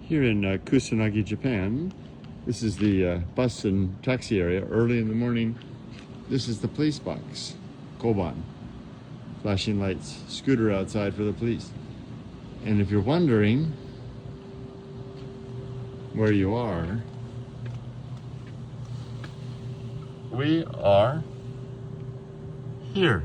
Here in Kusanagi, Japan, this is the bus and taxi area. Early in the morning, this is the police box, Koban. Flashing lights, scooter outside for the police. And if you're wondering where you are, we are here.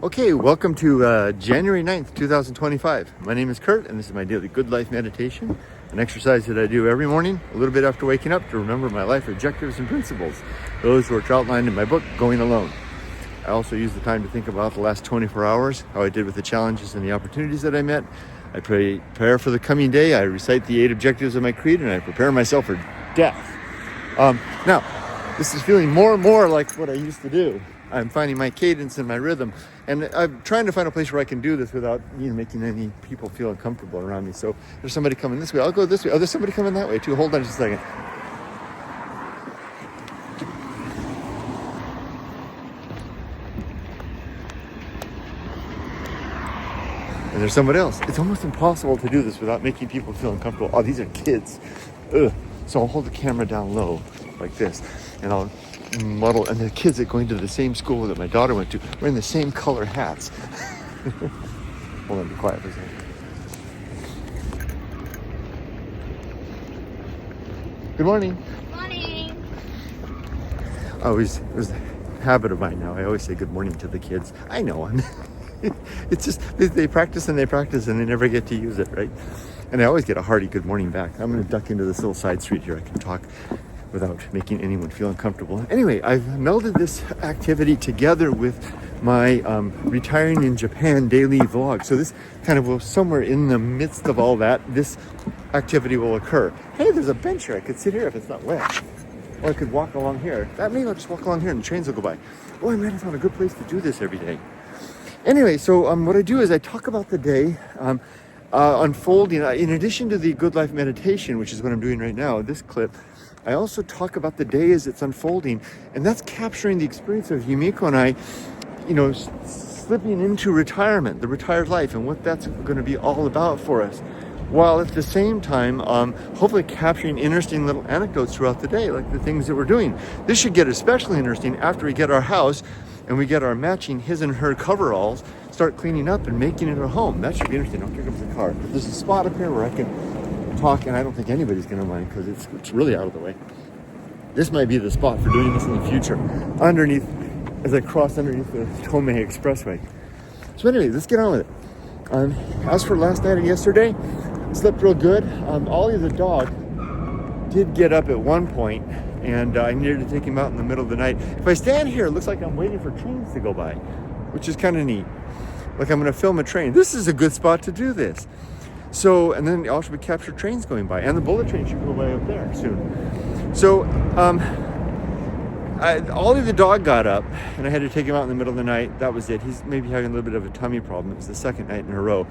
Okay, welcome to January 9th, 2025. My name is Kurt, and this is my daily Good Life Meditation, an exercise that I do every morning, a little bit after waking up, to remember my life objectives and principles, those which are outlined in my book, Going Alone. I also use the time to think about the last 24 hours, how I did with the challenges and the opportunities that I met. I prepare for the coming day, I recite the 8 objectives of my creed, and I prepare myself for death. Now, this is feeling more and more like what I used to do. I'm finding my cadence and my rhythm, and I'm trying to find a place where I can do this without making any people feel uncomfortable around me. So there's somebody coming this way, I'll go this way. Oh, there's somebody coming that way too. Hold on just a second. And there's somebody else. It's almost impossible to do this without making people feel uncomfortable. Oh, these are kids. Ugh. So I'll hold the camera down low like this, and I'll muddle, and the kids are going to the same school that my daughter went to, wearing the same color hats. Hold on, be quiet for a second. Good morning. Morning. There's a habit of mine now. I always say good morning to the kids. I know. It's just, they practice and they never get to use it, right? And I always get a hearty good morning back. I'm going to duck into this little side street here. I can talk without making anyone feel uncomfortable. Anyway, I've melded this activity together with my retiring in Japan daily vlog. So this kind of will, somewhere in the midst of all that, this activity will occur. Hey, there's a bench here. I could sit here if it's not wet. Or I could walk along here. Maybe I'll just walk along here and the trains will go by. Oh, I might have found a good place to do this every day. Anyway, so what I do is I talk about the day unfolding. In addition to the Good Life Meditation, which is what I'm doing right now, this clip, I also talk about the day as it's unfolding, and that's capturing the experience of Yumiko and I, slipping into retirement, the retired life, and what that's going to be all about for us. while at the same time, hopefully capturing interesting little anecdotes throughout the day, like the things that we're doing. This should get especially interesting after we get our house and we get our matching his and her coveralls, start cleaning up and making it a home. That should be interesting. I'll pick up the car. There's a spot up here where I can talk, and I don't think anybody's going to mind because it's really out of the way. This might be the spot for doing this in the future, underneath, as I cross underneath the Tomei Expressway. So anyway, let's get on with it. As for last night and yesterday, I slept real good. Ollie the dog did get up at one point, and I needed to take him out in the middle of the night. If I stand here, it looks like I'm waiting for trains to go by, which is kind of neat. Like I'm going to film a train. This is a good spot to do this. So, and then also we capture trains going by, and the bullet train should go by up there soon. So, Ollie the dog got up, and I had to take him out in the middle of the night. That was it. He's maybe having a little bit of a tummy problem. It was the second night in a row.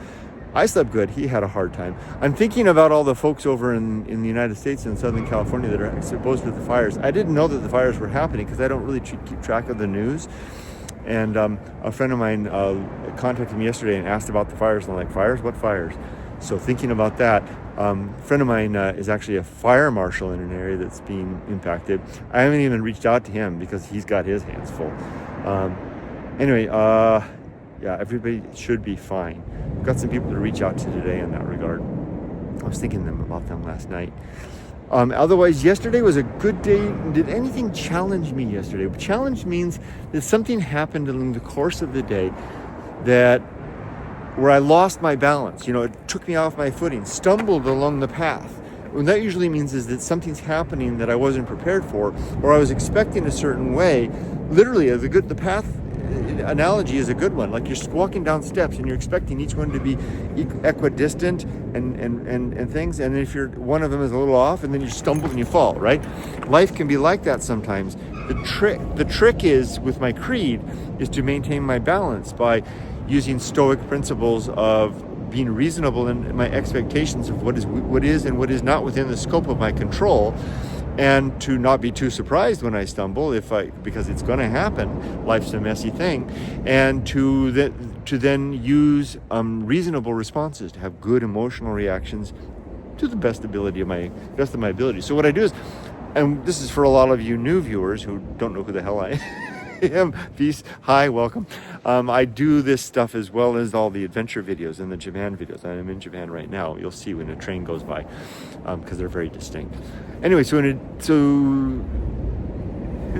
I slept good. He had a hard time. I'm thinking about all the folks over in the United States and Southern California that are exposed to the fires. I didn't know that the fires were happening because I don't really keep track of the news. And a friend of mine contacted me yesterday and asked about the fires. And I'm like, fires? What fires? So thinking about that, a friend of mine is actually a fire marshal in an area that's being impacted. I haven't even reached out to him because he's got his hands full. Anyway, yeah, everybody should be fine. I've got some people to reach out to today in that regard. I was thinking about them last night. Otherwise, yesterday was a good day. Did anything challenge me yesterday? Challenge means that something happened in the course of the day where I lost my balance. It took me off my footing, stumbled along the path. What that usually means is that something's happening that I wasn't prepared for, or I was expecting a certain way. Literally, the path analogy is a good one. Like you're walking down steps and you're expecting each one to be equidistant and things, and if one of them is a little off, and then you stumble and you fall, right? Life can be like that sometimes. The trick is, with my creed, is to maintain my balance by using Stoic principles of being reasonable in my expectations of what is and what is not within the scope of my control, and to not be too surprised when I stumble because it's going to happen. Life's a messy thing, and to then use reasonable responses, to have good emotional reactions to the best of my ability. So what I do is, and this is for a lot of you new viewers who don't know who the hell I am. Peace. Hi, welcome. I do this stuff as well as all the adventure videos and the Japan videos. I'm in Japan right now. You'll see when a train goes by, because they're very distinct. Anyway, so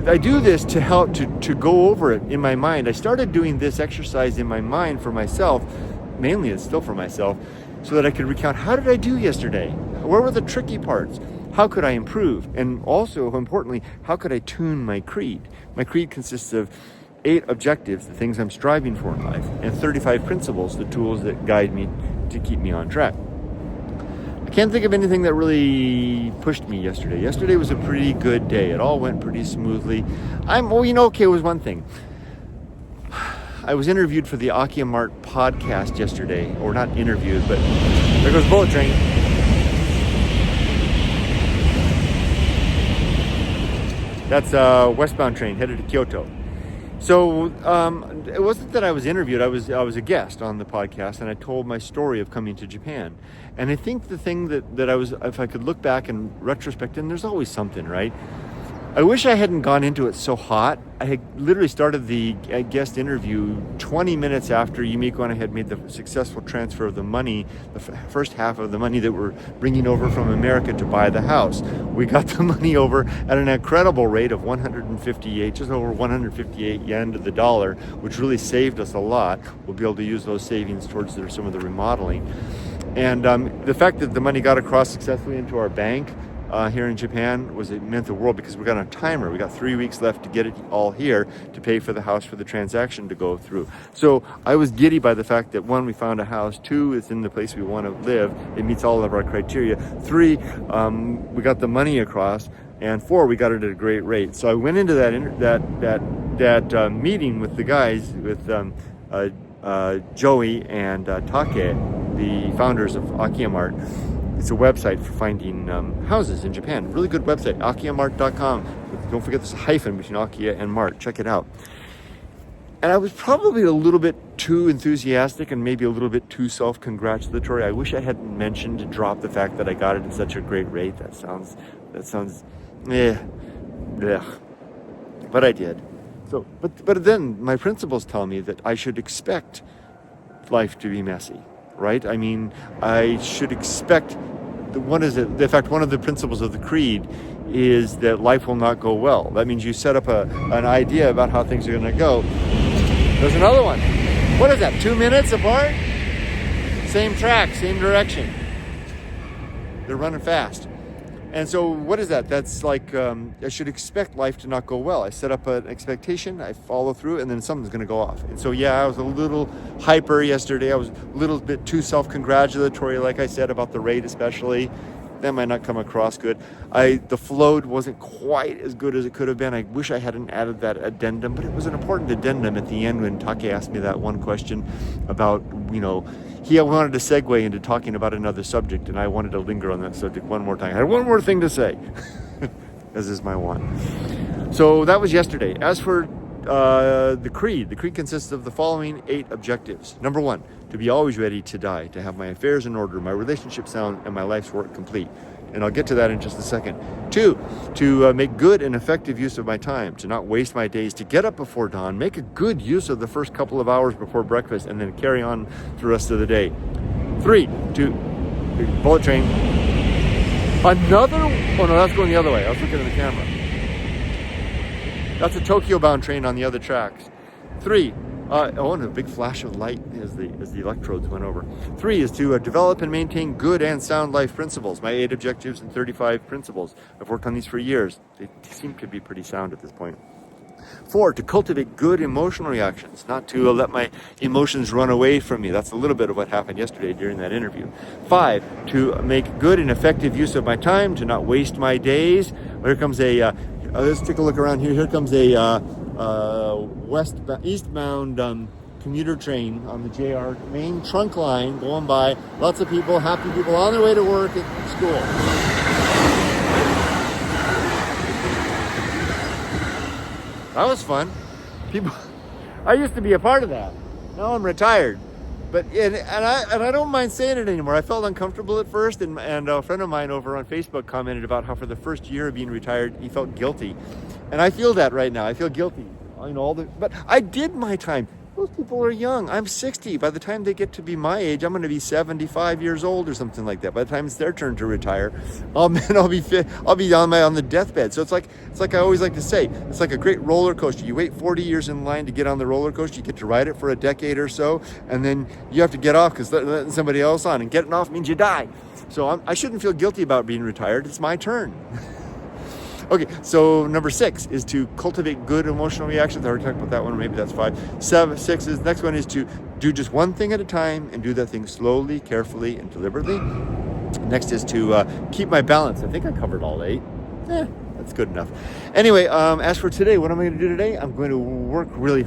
I do this to help to go over it in my mind. I started doing this exercise in my mind for myself. Mainly it's still for myself, so that I could recount, how did I do yesterday? Where were the tricky parts? How could I improve? And also, importantly, how could I tune my creed? My creed consists of 8 objectives, the things I'm striving for in life, and 35 principles, the tools that guide me to keep me on track. I can't think of anything that really pushed me yesterday. Yesterday was a pretty good day. It all went pretty smoothly. Okay, was one thing. I was interviewed for the Akiya Mart podcast yesterday, or not interviewed, but there goes bullet train. That's a westbound train headed to Kyoto. So it wasn't that I was interviewed. I was a guest on the podcast, and I told my story of coming to Japan. And I think the thing that I was, if I could look back in retrospect, and there's always something, right? I wish I hadn't gone into it so hot. I had literally started the guest interview 20 minutes after Yumiko and I had made the successful transfer of the money, the first half of the money that we're bringing over from America to buy the house. We got the money over at an incredible rate of 158, just over 158 yen to the dollar, which really saved us a lot. We'll be able to use those savings towards some of the remodeling. And the fact that the money got across successfully into our bank here in Japan it meant the world, because we got on a timer. We got 3 weeks left to get it all here to pay for the house for the transaction to go through. So I was giddy by the fact that 1, we found a house, 2, it's in the place we want to live. It meets all of our criteria. 3, we got the money across, and 4, we got it at a great rate. So I went into that meeting with the guys, with Joey and Take, the founders of Akiya Mart. It's a website for finding houses in Japan. Really good website, akiyamart.com. Don't forget this hyphen between Akiya and Mart. Check it out. And I was probably a little bit too enthusiastic and maybe a little bit too self-congratulatory. I wish I hadn't mentioned to drop the fact that I got it at such a great rate. That sounds, yeah. But I did. So, but then my principles tell me that I should expect life to be messy, right? I mean, I should expect, in fact, one of the principles of the creed is that life will not go well. That means you set up an idea about how things are going to go. There's another one. What is that, 2 minutes apart? Same track, same direction. They're running fast. And so what is that? That's like, I should expect life to not go well. I set up an expectation, I follow through, and then something's going to go off. And so, yeah, I was a little hyper yesterday. I was a little bit too self-congratulatory, like I said, about the rate especially. That might not come across good. The flow wasn't quite as good as it could have been. I wish I hadn't added that addendum, but it was an important addendum at the end when Take asked me that one question about, he wanted to segue into talking about another subject, and I wanted to linger on that subject one more time. I had one more thing to say, as is my one. So that was yesterday. As for the creed consists of the following 8 objectives. Number 1, to be always ready to die, to have my affairs in order, my relationship sound, and my life's work complete. And I'll get to that in just a second. 2, to make good and effective use of my time, to not waste my days, to get up before dawn, make a good use of the first couple of hours before breakfast, and then carry on the rest of the day. 3, to bullet train. Oh no, that's going the other way. I was looking at the camera. That's a Tokyo-bound train on the other tracks. 3, and a big flash of light as the electrodes went over. 3 is to develop and maintain good and sound life principles. My 8 objectives and 35 principles. I've worked on these for years. They seem to be pretty sound at this point. 4, to cultivate good emotional reactions, not to let my emotions run away from me. That's a little bit of what happened yesterday during that interview. 5, to make good and effective use of my time, to not waste my days. Here comes let's take a look around here. Here comes a eastbound commuter train on the JR main trunk line going by. Lots of people, happy people on their way to work and school. That was fun. I used to be a part of that. Now I'm retired. But I don't mind saying it anymore. I felt uncomfortable at first, and a friend of mine over on Facebook commented about how for the first year of being retired, he felt guilty. And I feel that right now. I feel guilty. But I did my time. Those people are young. I'm 60. By the time they get to be my age, I'm going to be 75 years old or something like that. By the time it's their turn to retire, I'll be fit. I'll be on the deathbed. So it's like I always like to say, it's like a great roller coaster. You wait 40 years in line to get on the roller coaster. You get to ride it for a decade or so, and then you have to get off because letting somebody else on, and getting off means you die. So I shouldn't feel guilty about being retired. It's my turn. Okay, so number 6 is to cultivate good emotional reactions. I already talked about that one, or maybe that's 5. 6 is, next one is to do just one thing at a time and do that thing slowly, carefully, and deliberately. Next is to keep my balance. I think I covered all 8. That's good enough. Anyway, as for today, what am I going to do today? I'm going to work really.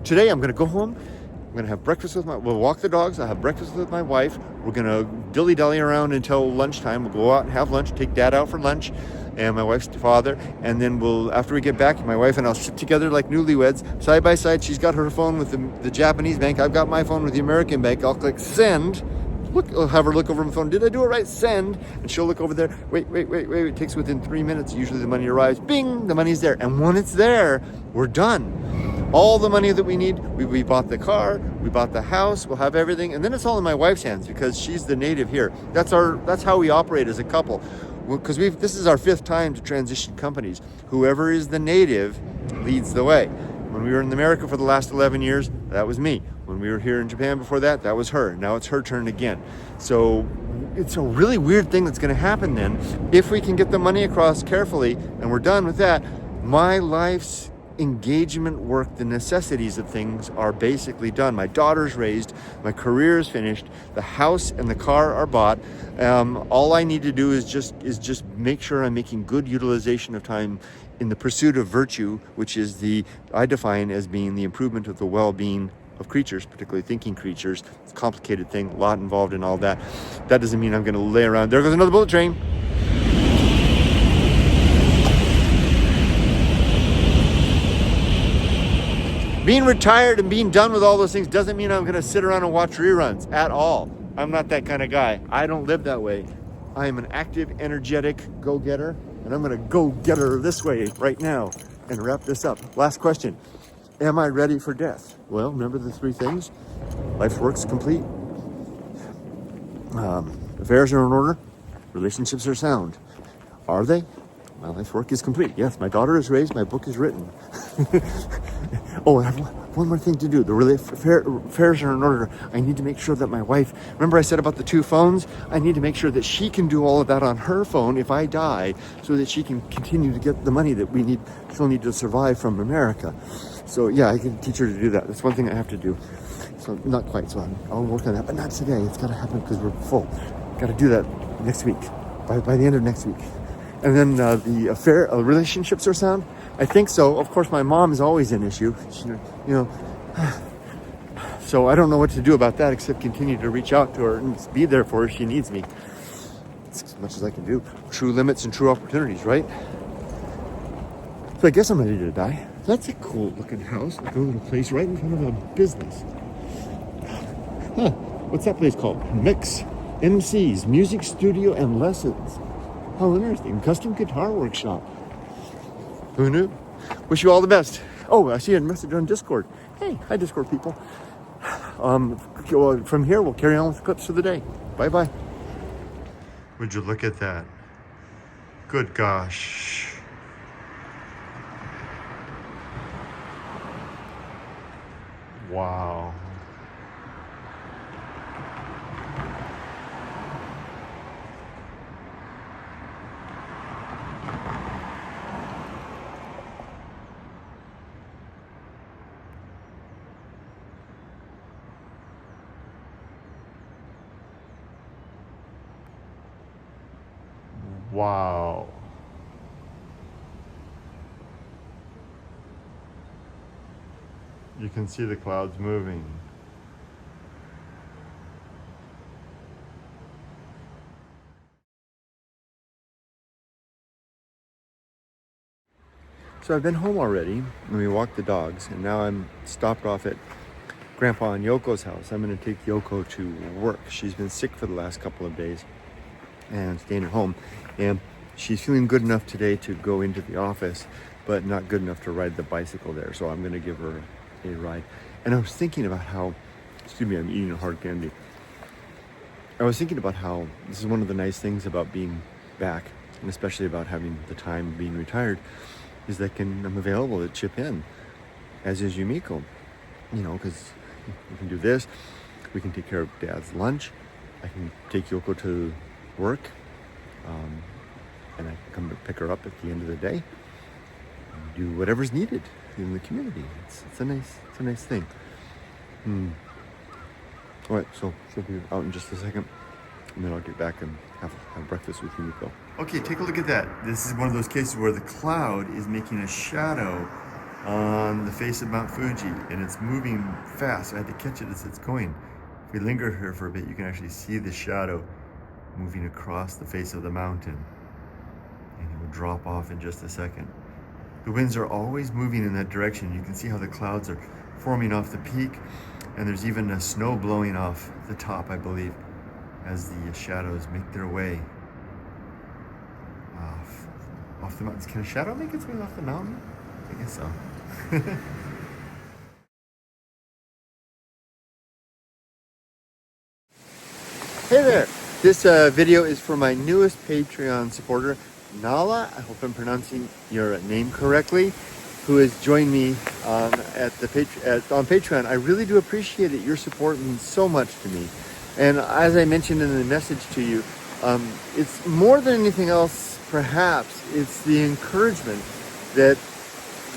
Today, I'm going to go home. I'm going to have breakfast we'll walk the dogs. I'll have breakfast with my wife. We're going to dilly-dally around until lunchtime. We'll go out and have lunch, take Dad out for lunch, and my wife's father, and then after we get back, my wife and I'll sit together like newlyweds, side by side. She's got her phone with the Japanese bank. I've got my phone with the American bank. I'll click send. I'll have her look over my phone. Did I do it right? Send. And she'll look over there. Wait. It takes within 3 minutes. Usually the money arrives. Bing, the money's there. And when it's there, we're done. All the money that we need, we bought the car, we bought the house, we'll have everything. And then it's all in my wife's hands because she's the native here. That's how we operate as a couple. Because this is our 5th time to transition companies. Whoever is the native leads the way. When we were in America for the last 11 years, that was me. When we were here in Japan before that, that was her. Now it's her turn again. So it's a really weird thing that's going to happen then. If we can get the money across carefully and we're done with that, my life's engagement work, the necessities of things are basically done. My daughter's raised, my career is finished, the house and the car are bought. All I need to do is just make sure I'm making good utilization of time in the pursuit of virtue, which is I define as being the improvement of the well-being of creatures, particularly thinking creatures. It's a complicated thing, a lot involved in all that. That doesn't mean I'm going to lay around. There goes another bullet train. Being retired and being done with all those things doesn't mean I'm going to sit around and watch reruns at all. I'm not that kind of guy. I don't live that way. I am an active, energetic go-getter, and I'm going to go get her this way right now and wrap this up. Last question. Am I ready for death? Well, remember the three things? Life's work's complete. Affairs are in order. Relationships are sound. Are they? My life's work is complete. Yes, my daughter is raised. My book is written. Oh, I have one more thing to do. The affairs are in order. I need to make sure that my wife, remember I said about the 2 phones? I need to make sure that she can do all of that on her phone if I die, so that she can continue to get the money that she'll need to survive from America. So yeah, I can teach her to do that. That's one thing I have to do. So not quite, so I'll work on that, but not today. It's got to happen because we're full. Got to do that next week, by the end of next week. And then the relationships are sound. I think so. Of course, my mom is always an issue. So I don't know what to do about that except continue to reach out to her and be there for her if she needs me. It's as much as I can do. True limits and true opportunities, right? So I guess I'm ready to die. That's a cool looking house, like a little place right in front of a business. Huh, what's that place called? Mix, MCs, Music Studio and Lessons. How interesting. Custom Guitar Workshop. Who knew? Wish you all the best. Oh, I see a message on Discord. Hey, hi Discord people. From here, we'll carry on with the clips for the day. Bye-bye. Would you look at that? Good gosh. Wow. Wow. You can see the clouds moving. So I've been home already, and we walked the dogs, and now I'm stopped off at Grandpa and Yoko's house. I'm going to take Yoko to work. She's been sick for the last couple of days and staying at home, and she's feeling good enough today to go into the office, but not good enough to ride the bicycle there. So I'm going to give her a ride. And I was thinking about how, excuse me, I'm eating a hard candy. I was thinking about how this is one of the nice things about being back, and especially about having the time being retired, is that I'm available to chip in, as is Yumiko. Because we can do this, we can take care of Dad's lunch, I can take Yoko to work, and I can come pick her up at the end of the day and do whatever's needed in the community. It's a nice thing. All right, so she'll be out in just a second, and then I'll get back and have breakfast with Yumiko. Okay, take a look at that. This is one of those cases where the cloud is making a shadow on the face of Mount Fuji, and it's moving fast. I had to catch it as it's going. If we linger here for a bit, you can actually see the shadow moving across the face of the mountain, and it will drop off in just a second. The winds are always moving in that direction. You can see how the clouds are forming off the peak, and there's even a snow blowing off the top, I believe, as the shadows make their way off the mountains. Can a shadow make its way off the mountain? I guess so. Hey there! This video is for my newest Patreon supporter, Nala, I hope I'm pronouncing your name correctly, who has joined me on Patreon. I really do appreciate it. Your support means so much to me. And as I mentioned in the message to you, it's more than anything else, perhaps, it's the encouragement that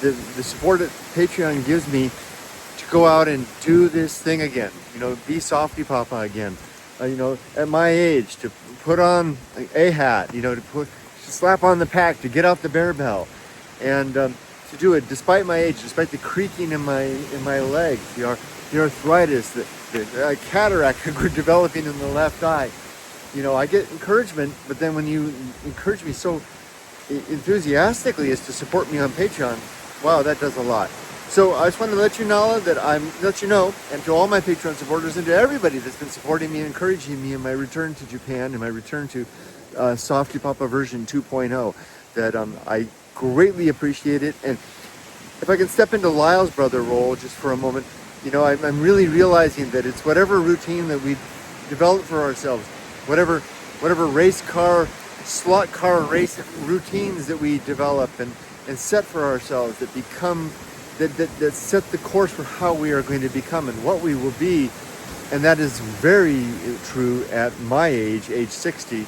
the support that Patreon gives me to go out and do this thing again. Be softypapa again. At my age, to put on a hat, to slap on the pack, to get out the bear bell, and to do it despite my age, despite the creaking in my legs, the arthritis, the cataract that we're developing in the left eye. I get encouragement, but then when you encourage me so enthusiastically as to support me on Patreon, wow, that does a lot. So I just wanted to let you know that let you know, and to all my Patreon supporters and to everybody that's been supporting me and encouraging me in my return to Japan and my return to softypapa version 2.0, that I greatly appreciate it. And if I can step into Lyle's brother role just for a moment, you know, I'm really realizing that it's whatever routine that we develop for ourselves, whatever race car, slot car race routines that we develop and set for ourselves that become, that set the course for how we are going to become and what we will be. And that is very true at my age 60,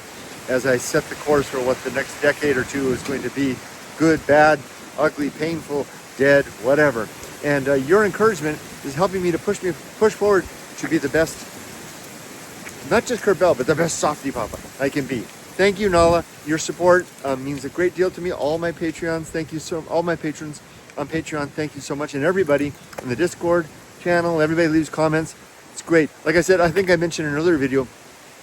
as I set the course for what the next decade or two is going to be. Good, bad, ugly, painful, dead, whatever. And your encouragement is helping me to push forward to be the best, not just Kurt Bell, but the best softypapa I can be. Thank you, Nala. Your support means a great deal to me. All my Patreons, thank you all my patrons on Patreon, thank you so much. And everybody in the Discord channel, everybody leaves comments. It's great. Like I said, I think I mentioned in an earlier video,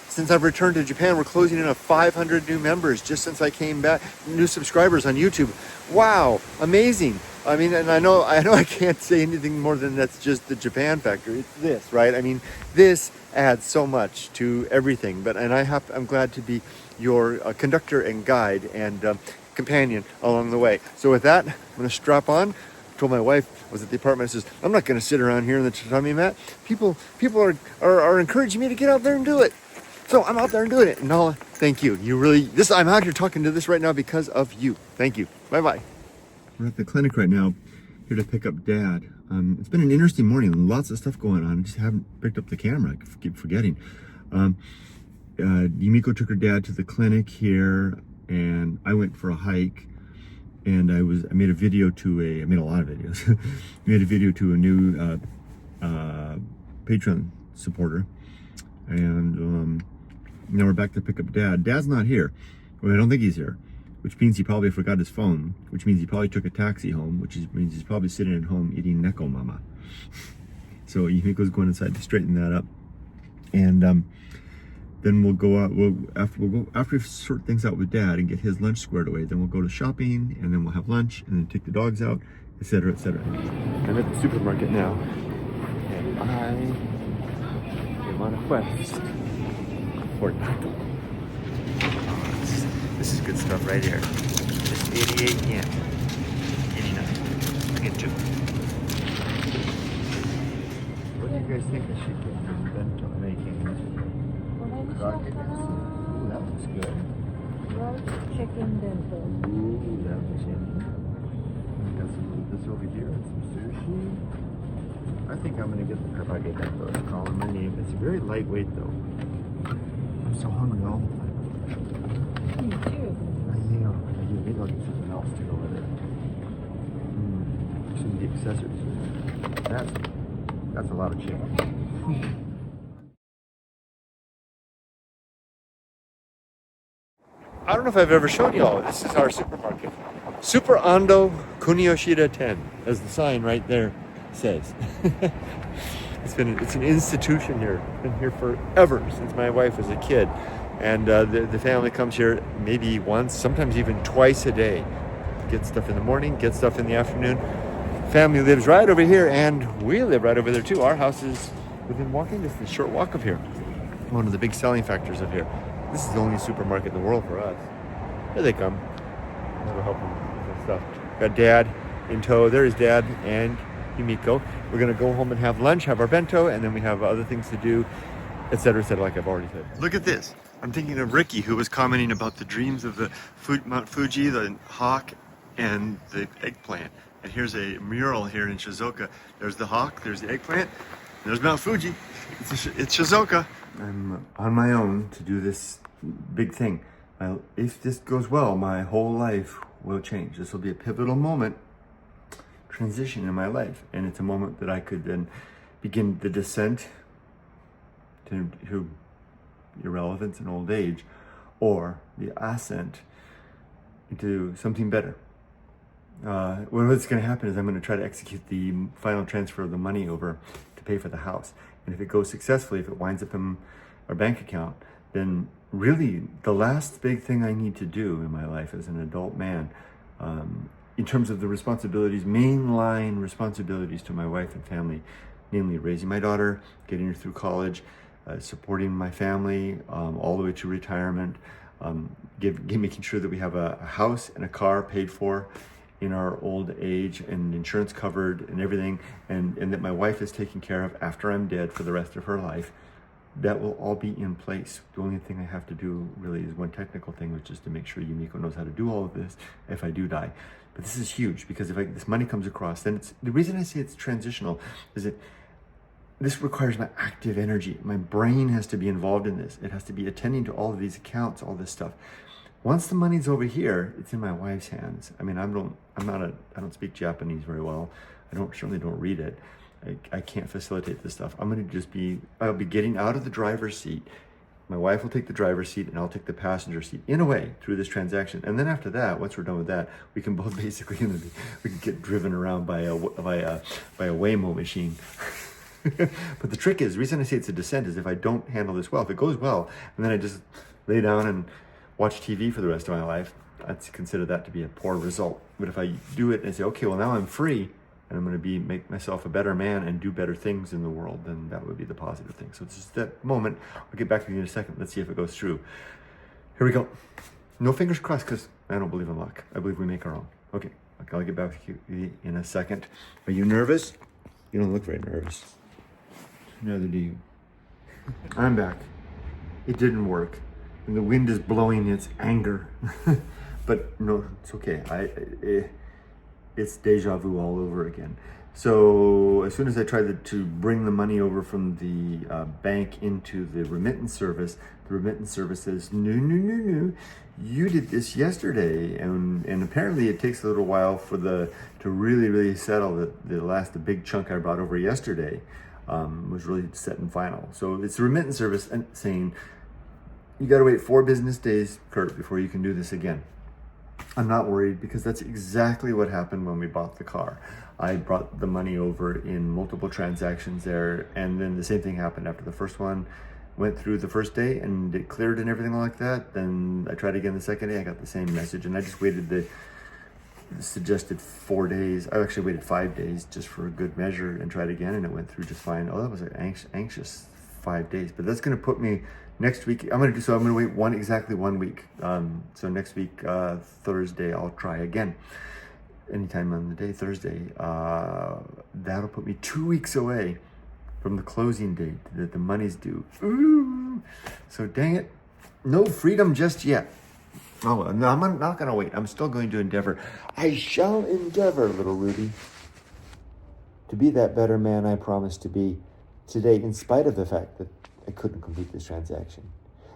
since I've returned to Japan, we're closing in on 500 new members just since I came back, new subscribers on YouTube. Wow, amazing. I mean, and I know I can't say anything more than that's just the Japan factor. It's this, right? I mean, this adds so much to everything. I'm glad to be your conductor and guide and companion along the way. So with that, I'm going to strap on. I told my wife, I was at the apartment, I says, I'm not going to sit around here in the tatami mat. People are encouraging me to get out there and do it. So I'm out there and doing it. And Nala, thank you. I'm out here talking to this right now because of you. Thank you. Bye-bye. We're at the clinic right now, here to pick up Dad. It's been an interesting morning, lots of stuff going on. I just haven't picked up the camera, I keep forgetting. Yumiko took her dad to the clinic here, and I went for a hike. And I made a video I made a lot of videos. I made a video to a new Patreon supporter. And now we're back to pick up Dad. Dad's not here. Well, I don't think he's here, which means he probably forgot his phone, which means he probably took a taxi home, means he's probably sitting at home eating neko mama. So Yumiko's going inside to straighten that up. And then we'll go out, after we sort things out with Dad and get his lunch squared away, then we'll go to shopping, and then we'll have lunch, and then take the dogs out, etc., etc. I'm at the supermarket now, and I am on a quest for adaptable. This is good stuff right here. It's 88 yen. 89. I get 2. What do you guys think I should get from bento making? Ooh, that looks good. Roast chicken bento. Ooh, that looks yummy. We got some of this over here, some sushi. I think I'm gonna get the karaage bento. It's calling my name. It's very lightweight though. I'm so hungry all the time. Me too. Maybe I'll get something else to go with it. Some of the accessories. That's a lot of chicken. I don't know if I've ever shown you all. This is our supermarket. Super Ando Kunioshida 10, as the sign right there says. It's an institution here. It's been here forever, since my wife was a kid. And the family comes here maybe once, sometimes even twice a day. Get stuff in the morning, get stuff in the afternoon. Family lives right over here, and we live right over there too. Our house is within walking distance, short walk of here. One of the big selling factors of here. This is the only supermarket in the world for us. Here they come. That'll help them with stuff. Got Dad in tow. There's Dad and Yumiko. We're gonna go home and have lunch, have our bento, and then we have other things to do, etc., etc., like I've already said. Look at this. I'm thinking of Ricky, who was commenting about the dreams of the Mount Fuji, the hawk, and the eggplant. And here's a mural here in Shizuoka. There's the hawk, there's the eggplant, and there's Mount Fuji. It's Shizuoka. I'm on my own to do this big thing. If this goes well, my whole life will change. This will be a pivotal moment, transition in my life. And it's a moment that I could then begin the descent to irrelevance and old age, or the ascent into something better. What's going to happen is I'm going to try to execute the final transfer of the money over to pay for the house. And if it goes successfully, if it winds up in our bank account, then really the last big thing I need to do in my life as an adult man in terms of the responsibilities, mainline responsibilities to my wife and family, namely raising my daughter, getting her through college, supporting my family all the way to retirement, making sure that we have a house and a car paid for in our old age and insurance covered and everything, and that my wife is taken care of after I'm dead for the rest of her life. That will all be in place. The only thing I have to do really is one technical thing, which is to make sure Yumiko knows how to do all of this if I do die. But this is huge, because if this money comes across, then the reason I say it's transitional is that this requires my active energy. My brain has to be involved in this. It has to be attending to all of these accounts, all this stuff. Once the money's over here, it's in my wife's hands. I mean, I don't speak Japanese very well. Certainly don't read it. I can't facilitate this stuff. I'll be getting out of the driver's seat. My wife will take the driver's seat and I'll take the passenger seat in a way through this transaction. And then after that, once we're done with that, we can both basically, we can get driven around by a Waymo machine. But the trick is, the reason I say it's a descent is if I don't handle this well, if it goes well, and then I just lay down and watch TV for the rest of my life, I'd consider that to be a poor result. But if I do it and say, okay, well now I'm free, and I'm going to make myself a better man and do better things in the world, then that would be the positive thing. So it's just that moment. I'll get back to you in a second. Let's see if it goes through. Here we go. No fingers crossed, because I don't believe in luck. I believe we make our own. Okay, I'll get back to you in a second. Are you nervous? You don't look very nervous. Neither do you. I'm back. It didn't work. And the wind is blowing its anger. But no, it's okay. It's deja vu all over again. So as soon as I tried to bring the money over from the bank into the remittance service says, no, you did this yesterday. And apparently it takes a little while to really settle the big chunk I brought over yesterday was really set and final. So it's the remittance service saying, you gotta wait 4 business days, Kurt, before you can do this again. I'm not worried, because that's exactly what happened when we bought the car. I brought the money over in multiple transactions there, and then the same thing happened after the first one went through the first day and it cleared and everything like that. Then I tried again the second day, I got the same message, and I just waited the suggested 4 days. I actually waited 5 days just for a good measure and tried again, and it went through just fine. Oh, that was an anxious 5 days, but that's going to put me next week. I'm going to wait exactly 1 week. So next week, Thursday, I'll try again. Anytime on the day, Thursday. That'll put me 2 weeks away from the closing date that the money's due. Ooh. So dang it, no freedom just yet. Oh, well, no, I'm not going to wait. I'm still going to endeavor. I shall endeavor, little Ruby, to be that better man I promised to be today, in spite of the fact that I couldn't complete this transaction.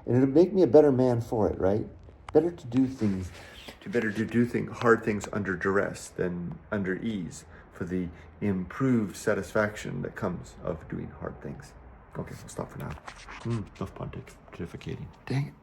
And it'll make me a better man for it, right? Better to do hard things under duress than under ease, for the improved satisfaction that comes of doing hard things. Okay, I'll stop for now. Enough pontificating. Dang it.